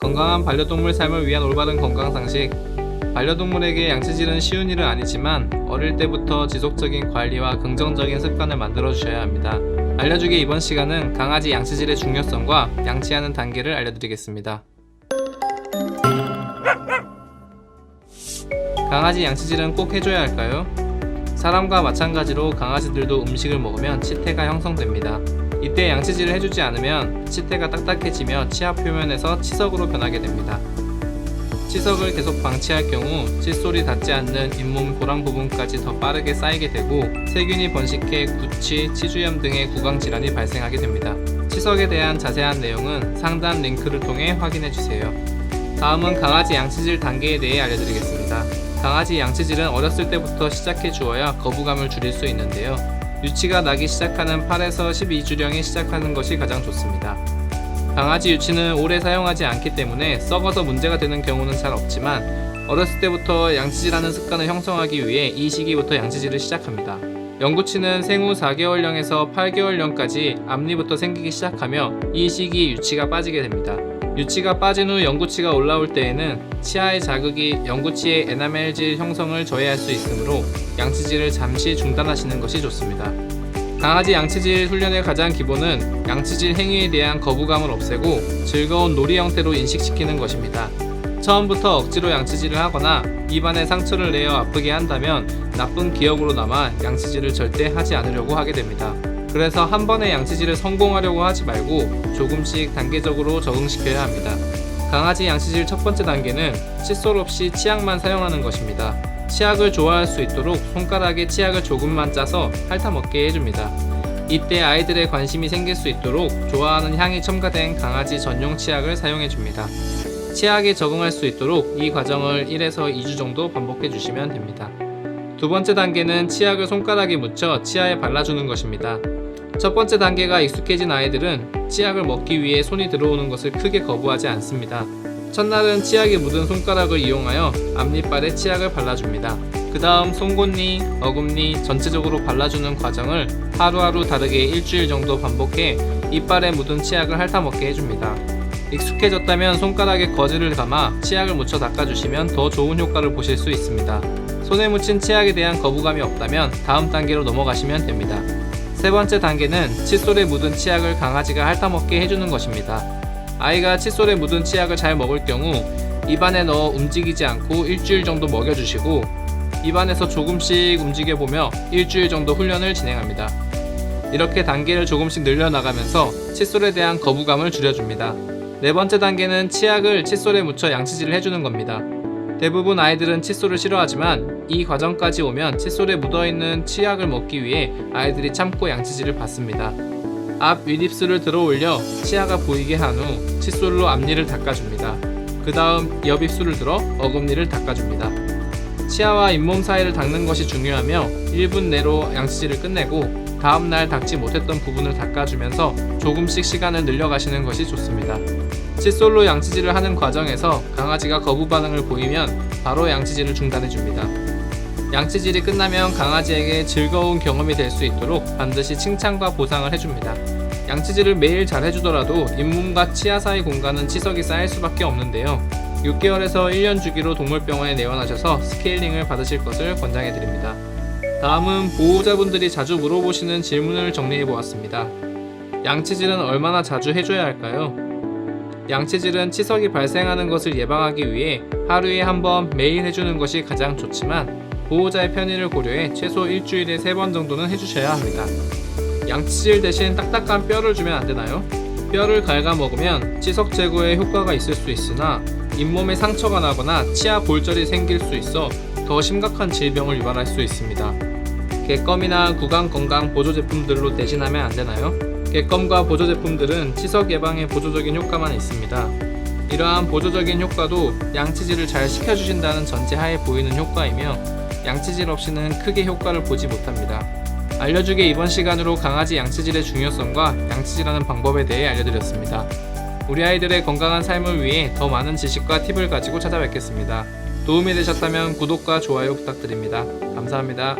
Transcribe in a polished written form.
건강한 반려동물 삶을 위한 올바른 건강상식. 반려동물에게 양치질은 쉬운 일은 아니지만 어릴 때부터 지속적인 관리와 긍정적인 습관을 만들어 주셔야 합니다. 알려주기 이번 시간은 강아지 양치질의 중요성과 양치하는 단계를 알려드리겠습니다. 강아지 양치질은 꼭 해줘야 할까요? 사람과 마찬가지로 강아지들도 음식을 먹으면 치태가 형성됩니다. 이때 양치질을 해주지 않으면 치태가 딱딱해지며 치아 표면에서 치석으로 변하게 됩니다. 치석을 계속 방치할 경우 칫솔이 닿지 않는 잇몸 도랑 부분까지 더 빠르게 쌓이게 되고 세균이 번식해 구취, 치주염 등의 구강질환이 발생하게 됩니다. 치석에 대한 자세한 내용은 상단 링크를 통해 확인해주세요. 다음은 강아지 양치질 단계에 대해 알려드리겠습니다. 강아지 양치질은 어렸을 때부터 시작해 주어야 거부감을 줄일 수 있는데요. 유치가 나기 시작하는 8에서 12주령에 시작하는 것이 가장 좋습니다. 강아지 유치는 오래 사용하지 않기 때문에 썩어서 문제가 되는 경우는 잘 없지만 어렸을 때부터 양치질하는 습관을 형성하기 위해 이 시기부터 양치질을 시작합니다. 영구치는 생후 4개월령에서 8개월령까지 앞니부터 생기기 시작하며 이 시기 유치가 빠지게 됩니다. 유치가 빠진 후 영구치가 올라올 때에는 치아의 자극이 영구치의 에나멜질 형성을 저해할 수 있으므로 양치질을 잠시 중단하시는 것이 좋습니다. 강아지 양치질 훈련의 가장 기본은 양치질 행위에 대한 거부감을 없애고 즐거운 놀이 형태로 인식시키는 것입니다. 처음부터 억지로 양치질을 하거나 입안에 상처를 내어 아프게 한다면 나쁜 기억으로 남아 양치질을 절대 하지 않으려고 하게 됩니다. 그래서 한 번에 양치질을 성공하려고 하지 말고 조금씩 단계적으로 적응시켜야 합니다. 강아지 양치질 첫 번째 단계는 칫솔 없이 치약만 사용하는 것입니다. 치약을 좋아할 수 있도록 손가락에 치약을 조금만 짜서 핥아먹게 해줍니다. 이때 아이들의 관심이 생길 수 있도록 좋아하는 향이 첨가된 강아지 전용 치약을 사용해줍니다. 치약에 적응할 수 있도록 이 과정을 1에서 2주 정도 반복해주시면 됩니다. 두 번째 단계는 치약을 손가락에 묻혀 치아에 발라주는 것입니다. 첫 번째 단계가 익숙해진 아이들은 치약을 먹기 위해 손이 들어오는 것을 크게 거부하지 않습니다. 첫날은 치약이 묻은 손가락을 이용하여 앞니빨에 치약을 발라줍니다. 그 다음 송곳니, 어금니 전체적으로 발라주는 과정을 하루하루 다르게 일주일 정도 반복해 이빨에 묻은 치약을 핥아먹게 해줍니다. 익숙해졌다면 손가락에 거즈를 감아 치약을 묻혀 닦아주시면 더 좋은 효과를 보실 수 있습니다. 손에 묻힌 치약에 대한 거부감이 없다면 다음 단계로 넘어가시면 됩니다. 세 번째 단계는 칫솔에 묻은 치약을 강아지가 핥아먹게 해주는 것입니다. 아이가 칫솔에 묻은 치약을 잘 먹을 경우 입안에 넣어 움직이지 않고 일주일 정도 먹여주시고 입안에서 조금씩 움직여보며 일주일 정도 훈련을 진행합니다. 이렇게 단계를 조금씩 늘려나가면서 칫솔에 대한 거부감을 줄여줍니다. 네 번째 단계는 치약을 칫솔에 묻혀 양치질을 해주는 겁니다. 대부분 아이들은 칫솔을 싫어하지만 이 과정까지 오면 칫솔에 묻어있는 치약을 먹기 위해 아이들이 참고 양치질을 받습니다. 앞 윗입술을 들어 올려 치아가 보이게 한 후 칫솔로 앞니를 닦아줍니다. 그 다음 옆입술을 들어 어금니를 닦아줍니다. 치아와 잇몸 사이를 닦는 것이 중요하며 1분 내로 양치질을 끝내고 다음날 닦지 못했던 부분을 닦아주면서 조금씩 시간을 늘려가시는 것이 좋습니다. 칫솔로 양치질을 하는 과정에서 강아지가 거부 반응을 보이면 바로 양치질을 중단해줍니다. 양치질이 끝나면 강아지에게 즐거운 경험이 될 수 있도록 반드시 칭찬과 보상을 해줍니다. 양치질을 매일 잘 해주더라도 잇몸과 치아 사이 공간은 치석이 쌓일 수밖에 없는데요. 6개월에서 1년 주기로 동물병원에 내원하셔서 스케일링을 받으실 것을 권장해드립니다. 다음은 보호자분들이 자주 물어보시는 질문을 정리해보았습니다. 양치질은 얼마나 자주 해줘야 할까요? 양치질은 치석이 발생하는 것을 예방하기 위해 하루에 한 번 매일 해주는 것이 가장 좋지만 보호자의 편의를 고려해 최소 일주일에 3번 정도는 해주셔야 합니다. 양치질 대신 딱딱한 뼈를 주면 안되나요? 뼈를 갉아먹으면 치석 제거에 효과가 있을 수 있으나 잇몸에 상처가 나거나 치아 골절이 생길 수 있어 더 심각한 질병을 유발할 수 있습니다. 객검이나 구강건강 보조제품들로 대신하면 안되나요? 객검과 보조제품들은 치석 예방에 보조적인 효과만 있습니다. 이러한 보조적인 효과도 양치질을 잘 시켜주신다는 전제하에 보이는 효과이며 양치질 없이는 크게 효과를 보지 못합니다. 알려주게 이번 시간으로 강아지 양치질의 중요성과 양치질하는 방법에 대해 알려드렸습니다. 우리 아이들의 건강한 삶을 위해 더 많은 지식과 팁을 가지고 찾아뵙겠습니다. 도움이 되셨다면 구독과 좋아요 부탁드립니다. 감사합니다.